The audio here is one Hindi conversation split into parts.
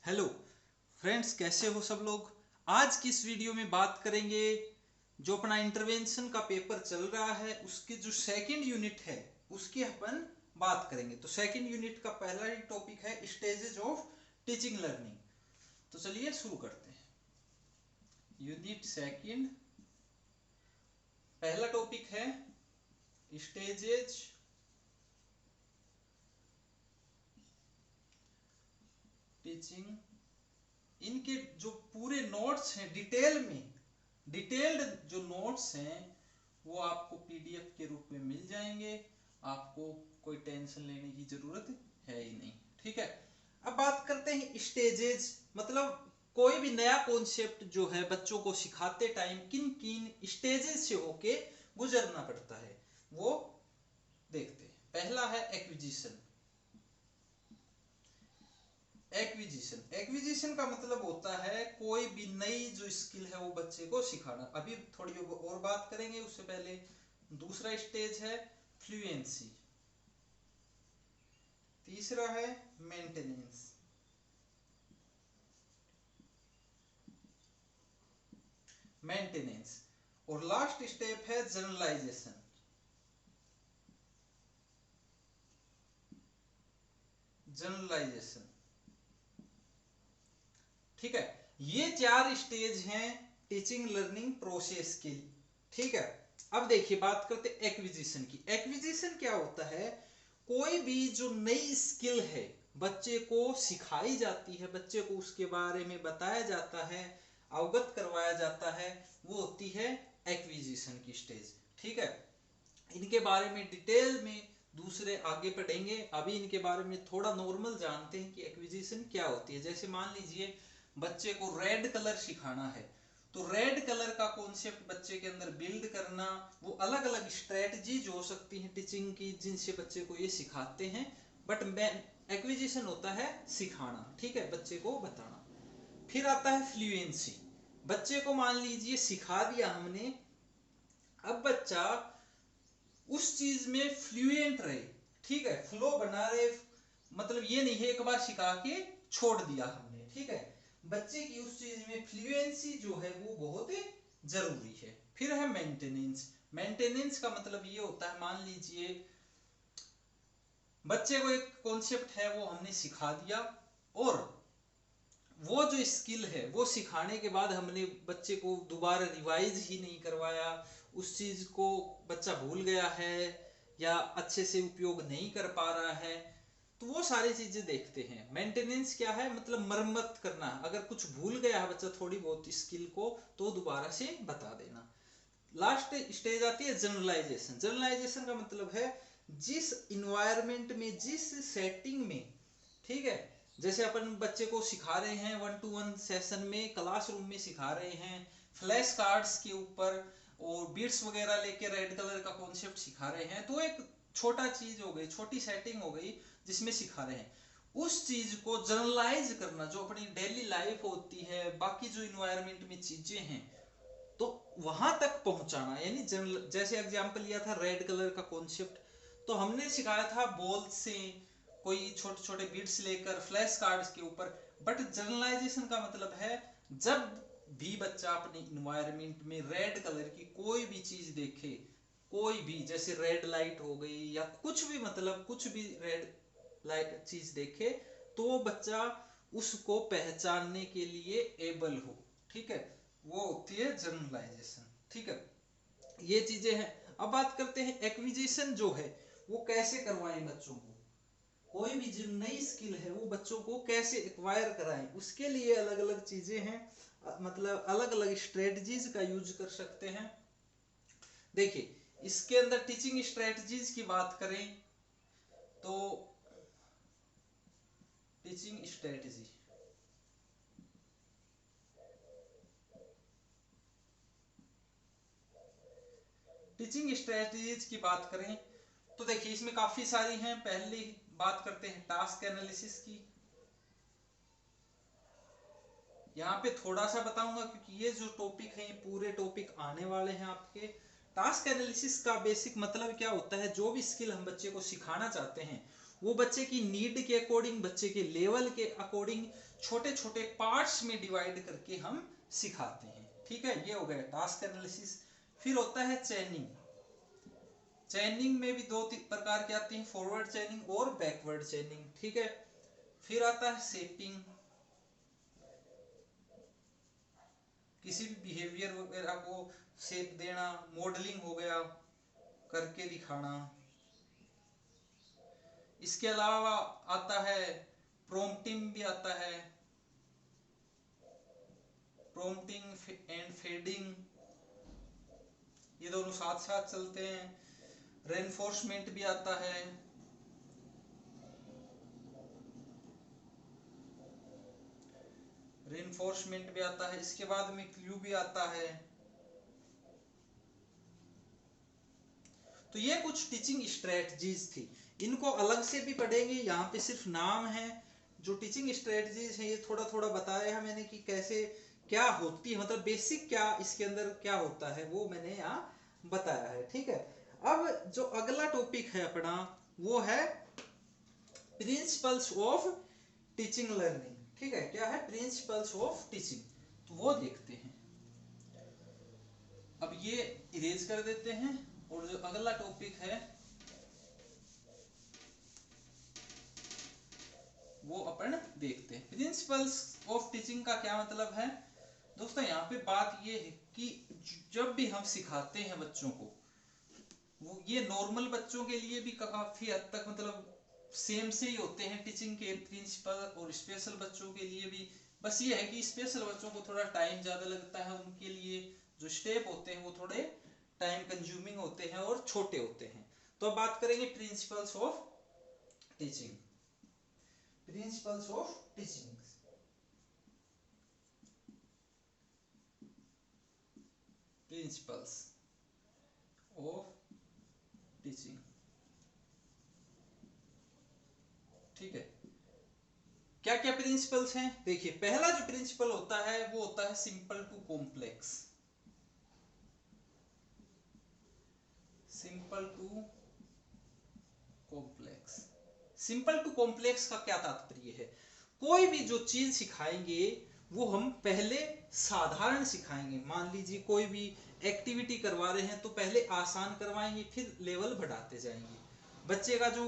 हेलो फ्रेंड्स, कैसे हो सब लोग। आज की इस वीडियो में बात करेंगे जो अपना इंटरवेंशन का पेपर चल रहा है उसके जो सेकंड यूनिट है उसकी अपन बात करेंगे। तो सेकंड यूनिट का पहला ही टॉपिक है स्टेजेस ऑफ टीचिंग लर्निंग। तो चलिए शुरू करते हैं। यूनिट सेकंड पहला टॉपिक है स्टेजेस टीचिंग। इनके जो पूरे नोट्स हैं डिटेल्ड जो नोट्स हैं वो आपको पीडीएफ के रूप में मिल जाएंगे। आपको कोई टेंशन लेने की जरूरत है ही नहीं, ठीक है। अब बात करते हैं स्टेजेस, मतलब कोई भी नया कॉन्सेप्ट जो है बच्चों को सिखाते टाइम किन किन स्टेजेस से होके गुजरना पड़ता है वो देखते हैं। पहला है एक्विजिशन। एक्विजिशन का मतलब होता है कोई भी नई जो स्किल है वो बच्चे को सिखाना। अभी थोड़ी और बात करेंगे, उससे पहले दूसरा स्टेज है फ्लुएंसी, तीसरा है मेंटेनेंस, और लास्ट स्टेप है जनरलाइजेशन। ठीक है, ये चार स्टेज हैं टीचिंग लर्निंग प्रोसेस के, ठीक है। अब देखिए बात करते हैं एक्विजिशन की। एक्विजिशन क्या होता है, कोई भी जो नई स्किल है बच्चे को सिखाई जाती है, बच्चे को उसके बारे में बताया जाता है, अवगत करवाया जाता है, वो होती है एक्विजिशन की स्टेज, ठीक है। इनके बारे में डिटेल में दूसरे आगे पढ़ेंगे। अभी इनके बारे में थोड़ा नॉर्मल जानते हैं कि एक्विजिशन क्या होती है। जैसे मान लीजिए बच्चे को रेड कलर सिखाना है, तो रेड कलर का कॉन्सेप्ट बच्चे के अंदर बिल्ड करना, वो अलग अलग स्ट्रेटजीज हो सकती हैं टीचिंग की जिनसे बच्चे को ये सिखाते हैं। बट एक्विजिशन होता है सिखाना, ठीक है, बच्चे को बताना। फिर आता है फ्लुएंसी। बच्चे को मान लीजिए सिखा दिया हमने, अब बच्चा उस चीज में फ्लुएंट रहे, ठीक है, फ्लो बना रहे। मतलब ये नहीं है एक बार सिखा के छोड़ दिया हमने, ठीक है। बच्चे की उस चीज में फ्लुएंसी जो है वो बहुत जरूरी है। फिर है मेंटेनेंस। मेंटेनेंस का मतलब ये होता है, मान लीजिए बच्चे को एक कॉन्सेप्ट है वो हमने सिखा दिया, और वो जो स्किल है वो सिखाने के बाद हमने बच्चे को दोबारा रिवाइज ही नहीं करवाया, उस चीज को बच्चा भूल गया है या अच्छे से उपयोग नहीं कर पा रहा है, तो वो सारी चीजें देखते हैं। मेंटेनेंस क्या है, मतलब मरम्मत करना। अगर कुछ भूल गया है बच्चा थोड़ी बहुत स्किल को, तो दोबारा से बता देना। लास्ट स्टेज आती है जनरलाइजेशन। जनरलाइजेशन का मतलब है जिस इन्वायरमेंट में, जिस सेटिंग में, ठीक है, जैसे अपन बच्चे को सिखा रहे हैं 1-to-1 सेशन में, क्लासरूम में सिखा रहे हैं, फ्लैश कार्ड्स के ऊपर और बीट्स वगैरह लेके रेड कलर का कॉन्सेप्ट सिखा रहे हैं, तो एक छोटा चीज हो गई, छोटी सेटिंग हो गई जिसमें सिखा रहे हैं। उस चीज को जनरलाइज करना, जो अपनी डेली लाइफ होती है, बाकी जो इन्वायरमेंट में चीजें हैं, तो वहां तक पहुंचाना। यानी जनरल, जैसे एग्जांपल लिया था रेड कलर का कॉन्सेप्ट, तो हमने सिखाया था बॉल से कोई छोटे छोटे बीट्स लेकर फ्लैश कार्ड्स के ऊपर। बट जनरलाइजेशन का मतलब है जब भी बच्चा अपने इन्वायरमेंट में रेड कलर की कोई भी चीज देखे, कोई भी, जैसे रेड लाइट हो गई या कुछ भी, मतलब कुछ भी रेड लाइट चीज देखे, तो वो बच्चा उसको पहचानने के लिए एबल हो, ठीक है, वो होती है जनरलाइजेशन, ठीक है। ये चीजें हैं। अब बात करते हैं एक्विजिशन जो है वो कैसे करवाएं बच्चों को। कोई भी जो नई स्किल है वो बच्चों को कैसे एक्वायर कराएं, उसके लिए अलग अलग चीजें हैं, मतलब अलग अलग स्ट्रेटजीज का यूज कर सकते हैं। देखिए इसके अंदर टीचिंग स्ट्रेटजीज की बात करें तो टीचिंग स्ट्रेटजी, टीचिंग स्ट्रेटजीज की बात करें तो देखिए इसमें काफी सारी हैं। पहली बात करते हैं टास्क एनालिसिस की। यहाँ पे थोड़ा सा बताऊंगा क्योंकि ये जो टॉपिक है ये पूरे टॉपिक आने वाले हैं आपके। टास्क एनालिसिस का बेसिक मतलब क्या होता है, जो भी स्किल हम बच्चे को सिखाना चाहते हैं वो बच्चे की नीड के अकॉर्डिंग, बच्चे के लेवल के अकॉर्डिंग छोटे छोटे पार्ट्स में डिवाइड करके हम सिखाते हैं। ठीक है, ये हो गया टास्क एनालिसिस। फिर होता है चैनिंग। चैनिंग में भी दो प्रकार की आती है, फॉरवर्ड चैनिंग और बैकवर्ड चैनिंग। ठीक है, फिर आता है शेपिंग, किसी भी बिहेवियर वगैरह को शेप देना। मॉडलिंग हो गया, करके दिखाना। इसके अलावा आता है प्रॉम्प्टिंग भी आता है, प्रॉम्प्टिंग एंड फेडिंग, ये दोनों साथ साथ चलते हैं। रेनफोर्समेंट भी आता है, रेनफोर्समेंट भी आता है। इसके बाद में क्लू भी आता है। तो ये कुछ टीचिंग स्ट्रेटजीज थी, इनको अलग से भी पढ़ेंगे, यहाँ पे सिर्फ नाम है। जो टीचिंग स्ट्रेटजीज है ये थोड़ा थोड़ा बताया है मैंने कि कैसे क्या होती है, मतलब बेसिक क्या इसके अंदर क्या होता है वो मैंने यहाँ बताया है। ठीक है, अब जो अगला टॉपिक है अपना वो है प्रिंसिपल्स ऑफ टीचिंग लर्निंग। ठीक है, क्या है प्रिंसिपल्स ऑफ टीचिंग, तो वो देखते हैं। अब ये इरेज कर देते हैं और जो अगला टॉपिक है वो अपन देखते हैं। प्रिंसिपल्स ऑफ टीचिंग का क्या मतलब है दोस्तों, यहाँ पे बात ये है कि जब भी हम सिखाते हैं बच्चों को, वो ये नॉर्मल बच्चों के लिए भी काफी हद तक मतलब सेम से ही होते हैं टीचिंग के प्रिंसिपल, और स्पेशल बच्चों के लिए भी। बस ये है कि स्पेशल बच्चों को थोड़ा टाइम ज्यादा लगता है, उनके लिए जो स्टेप होते हैं वो थोड़े टाइम कंज्यूमिंग होते हैं और छोटे होते हैं। तो अब बात करेंगे principles of teaching. Principles of teaching, principles of teaching. ठीक है, क्या क्या प्रिंसिपल्स हैं देखिए। पहला जो प्रिंसिपल होता है वो होता है simple to complex. Simple to complex, simple to complex का क्या तात्पर्य है, कोई भी जो चीज सिखाएंगे वो हम पहले साधारण सिखाएंगे। मान लीजिए कोई भी एक्टिविटी करवा रहे हैं तो पहले आसान करवाएंगे, फिर लेवल बढ़ाते जाएंगे। बच्चे का जो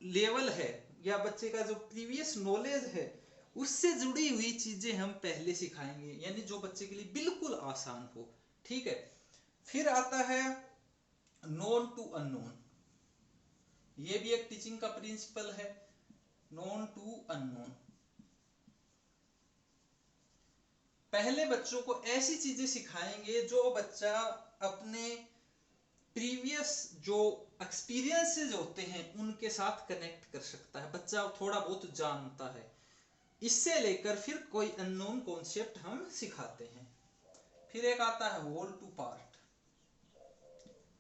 लेवल है या बच्चे का जो प्रीवियस नॉलेज है उससे जुड़ी हुई चीजें हम पहले सिखाएंगे, यानी जो बच्चे के लिए बिल्कुल आसान हो। ठीक है, फिर आता है नोन टू अननोन, ये भी एक टीचिंग का प्रिंसिपल है। नोन टू अननोन, पहले बच्चों को ऐसी चीजें सिखाएंगे जो बच्चा अपने प्रीवियस जो एक्सपीरियंसेस होते हैं उनके साथ कनेक्ट कर सकता है, बच्चा थोड़ा बहुत जानता है। इससे लेकर फिर कोई अननोन कॉन्सेप्ट हम सिखाते हैं। फिर एक आता है होल टू पार्ट,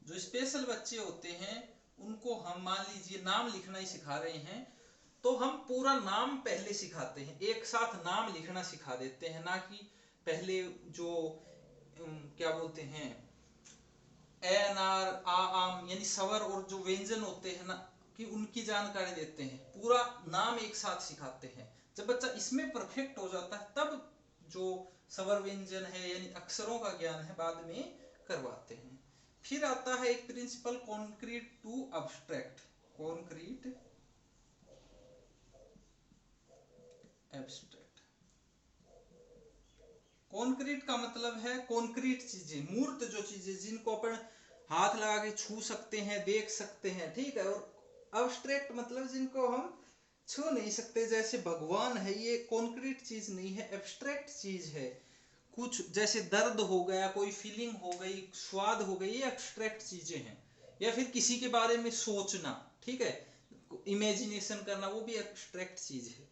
जो स्पेशल बच्चे होते हैं उनको हम मान लीजिए नाम लिखना ही सिखा रहे हैं तो हम पूरा नाम पहले सिखाते हैं, एक साथ नाम लिखना सिखा देते हैं, ना कि पहले जो क्या बोलते हैं एन आर आ आम यानी स्वर और जो व्यंजन होते हैं ना कि उनकी जानकारी देते हैं, पूरा नाम एक साथ सिखाते हैं। जब बच्चा इसमें परफेक्ट हो जाता है तब जो स्वर व्यंजन है यानी अक्षरों का ज्ञान है बाद में करवाते हैं। फिर आता है एक principle concrete to abstract. Concrete abstract, concrete का मतलब है कॉन्क्रीट चीजें, मूर्त जो चीजें जिनको अपन हाथ लगा के छू सकते हैं, देख सकते हैं। ठीक है, और अब्स्ट्रैक्ट मतलब जिनको हम छू नहीं सकते, जैसे भगवान है, ये कॉन्क्रीट चीज नहीं है, एब्स्ट्रैक्ट चीज है। कुछ जैसे दर्द हो गया, कोई फीलिंग हो गई, स्वाद हो गई, ये एब्स्ट्रैक्ट चीजें हैं। या फिर किसी के बारे में सोचना, ठीक है, इमेजिनेशन करना, वो भी एब्स्ट्रैक्ट चीज है।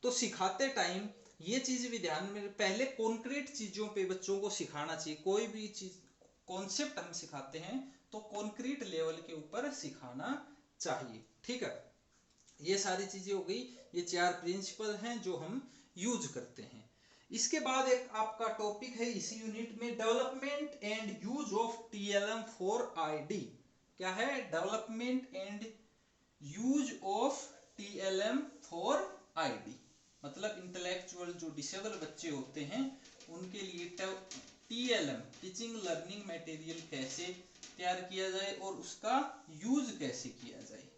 तो सिखाते टाइम ये चीज भी ध्यान में, पहले कॉन्क्रीट चीजों पे बच्चों को सिखाना चाहिए। कोई भी चीज कॉन्सेप्ट हम सिखाते हैं तो कॉन्क्रीट लेवल के ऊपर सिखाना चाहिए। ठीक है, ये सारी चीजें हो गई, ये 4 प्रिंसिपल हैं जो हम यूज करते हैं। इसके बाद एक आपका टॉपिक है इसी यूनिट में, development and use of TLM for ID। क्या है development and use of TLM for ID, मतलब इंटेलेक्चुअल जो डिसेबल बच्चे होते हैं उनके लिए TLM टीचिंग लर्निंग मटेरियल कैसे तैयार किया जाए और उसका यूज कैसे किया जाए।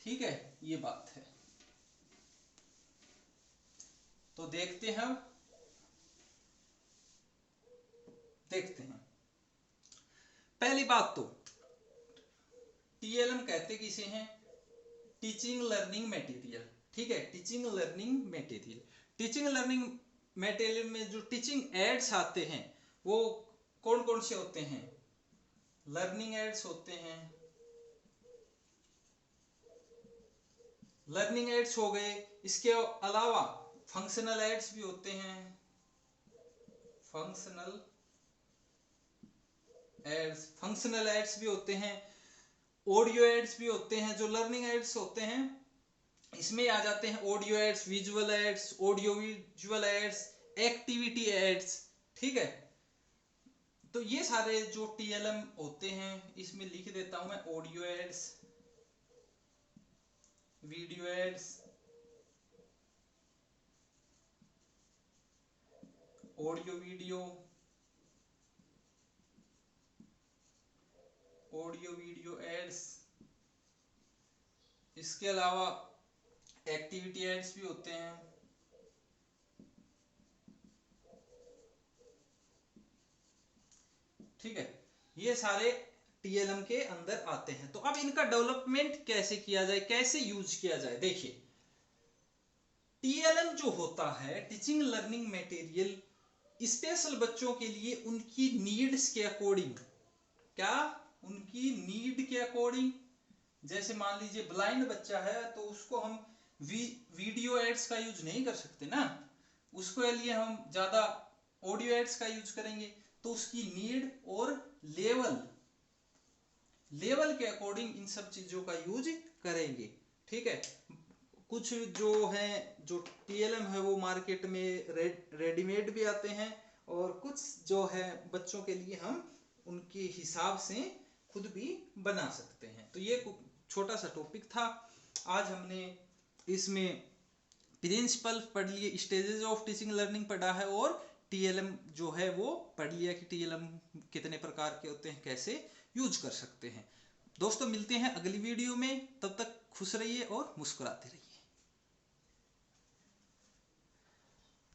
ठीक है, ये बात है। तो देखते हैं पहली बात तो TLM कहते किसे हैं? Teaching learning material. ठीक है, teaching learning material. Teaching learning material में जो टीचिंग एड्स आते हैं वो कौन कौन से होते हैं? लर्निंग एड्स होते हैं, लर्निंग एड्स हो गए। इसके अलावा फंक्शनल एड्स भी होते हैं, फंक्शनल एड्स भी होते हैं, ऑडियो एड्स भी होते हैं। जो लर्निंग एड्स होते हैं इसमें आ जाते हैं audio aids, visual aids, audio visual aids, activity aids. ठीक है, तो ये सारे जो TLM होते हैं इसमें लिख देता हूं मैं audio aids, video aids, audio video aids. इसके अलावा एक्टिविटी एड्स भी होते हैं। ठीक है, ये सारे TLM के अंदर आते हैं। तो अब इनका डेवलपमेंट कैसे किया जाए, कैसे यूज किया जाए? देखिए, TLM जो होता है टीचिंग लर्निंग मटेरियल, स्पेशल बच्चों के लिए उनकी नीड्स के अकॉर्डिंग, क्या उनकी नीड के अकॉर्डिंग, जैसे मान लीजिए ब्लाइंड बच्चा है तो उसको हम वीडियो एड्स का यूज नहीं कर सकते ना, उसके लिए हम ज्यादा ऑडियो एड्स का यूज करेंगे। तो उसकी नीड और लेवल के अकॉर्डिंग इन सब चीजों का यूज करेंगे। ठीक है, कुछ जो है जो TLM है वो मार्केट में रेडीमेड भी आते हैं और कुछ जो है बच्चों के लिए हम उनके हिसाब से खुद भी बना सकते हैं। तो ये छोटा सा टॉपिक था। आज हमने इसमें प्रिंसिपल पढ़ लिए, स्टेजेस ऑफ टीचिंग लर्निंग पढ़ा है और TLM जो है वो पढ़ लिया कि TLM कितने प्रकार के होते हैं, कैसे यूज कर सकते हैं। दोस्तों मिलते हैं अगली वीडियो में, तब तक खुश रहिए और मुस्कुराते रहिए।